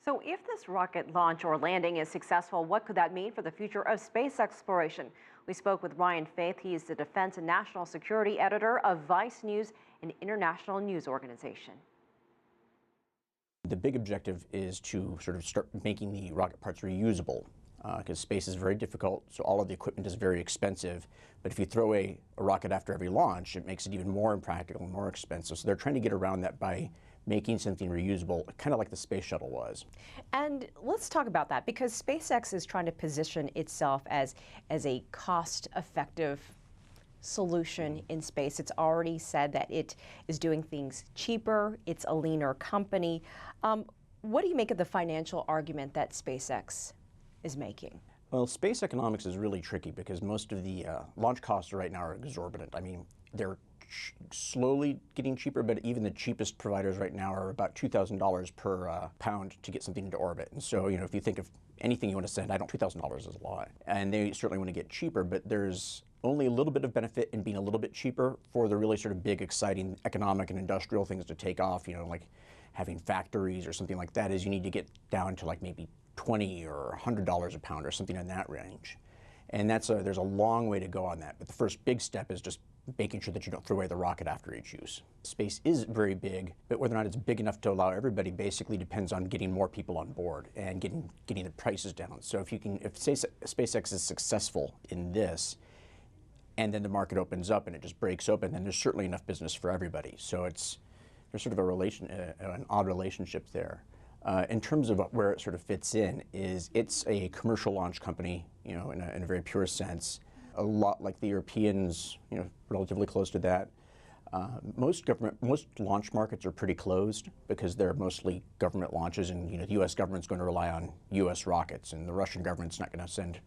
So if this rocket launch or landing is successful, what could that mean for the future of space exploration? We spoke with Ryan Faith. He's the Defense and National Security Editor of Vice News, an international news organization. The big objective is to sort of start making the rocket parts reusable, because space is very difficult, so all of the equipment is very expensive. But if you throw a rocket after every launch, it makes it even more impractical and more expensive. So they're trying to get around that by making something reusable, kind of like the space shuttle was. And let's talk about that, because SpaceX is trying to position itself as a cost-effective solution in space. It's already said that it is doing things cheaper, it's a leaner company. What do you make of the financial argument that SpaceX is making? Well, space economics is really tricky because most of the launch costs right now are exorbitant. I mean, they're slowly getting cheaper, but even the cheapest providers right now are about $2,000 per pound to get something into orbit. And so, if you think of anything you want to send, $2,000 is a lot. And they certainly want to get cheaper, but there's only a little bit of benefit in being a little bit cheaper for the really sort of big, exciting economic and industrial things to take off, like having factories or something like that, is you need to get down to like maybe $20 or $100 a pound or something in that range. And there's a long way to go on that. But the first big step is just making sure that you don't throw away the rocket after each use. Space is very big, but whether or not it's big enough to allow everybody basically depends on getting more people on board and getting the prices down. So if SpaceX is successful in this, and then the market opens up and it just breaks open, then there's certainly enough business for everybody. So there's sort of an odd relationship there. In terms of where it sort of fits in, it's a commercial launch company, in a very pure sense. A lot like the Europeans, relatively close to that. Most launch markets are pretty closed because they're mostly government launches, and the U.S. government's going to rely on U.S. rockets, and the Russian government's not going to send.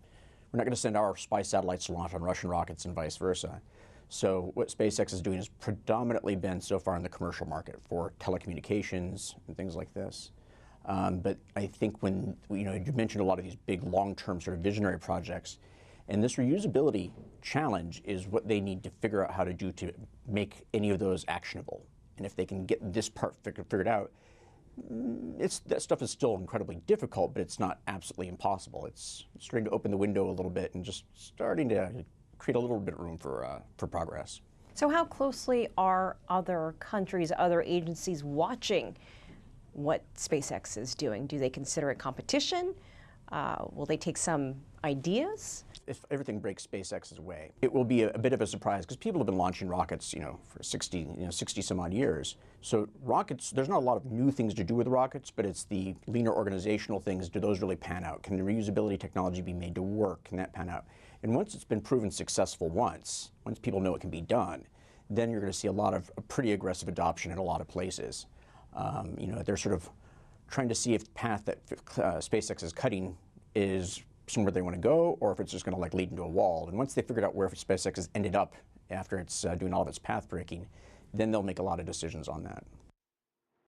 We're not going to send our spy satellites to launch on Russian rockets, and vice versa. So what SpaceX is doing has predominantly been so far in the commercial market for telecommunications and things like this. But I think when you mentioned a lot of these big long-term sort of visionary projects, and this reusability challenge is what they need to figure out how to do to make any of those actionable. And if they can get this part figured out, that stuff is still incredibly difficult, but it's not absolutely impossible. It's starting to open the window a little bit and just starting to create a little bit of room for progress. So how closely are other countries, other agencies watching what SpaceX is doing? Do they consider it competition? Will they take some ideas? If everything breaks SpaceX's way, it will be a bit of a surprise, because people have been launching rockets, for 60 some odd years. So rockets, there's not a lot of new things to do with rockets, but it's the leaner organizational things. Do those really pan out? Can the reusability technology be made to work? Can that pan out? And once it's been proven successful once people know it can be done, then you're going to see a lot of pretty aggressive adoption in a lot of places. They're sort of trying to see if the path that SpaceX is cutting is somewhere they want to go, or if it's just going to lead into a wall. And once they figured out where SpaceX has ended up after it's doing all of its path breaking, then they'll make a lot of decisions on that.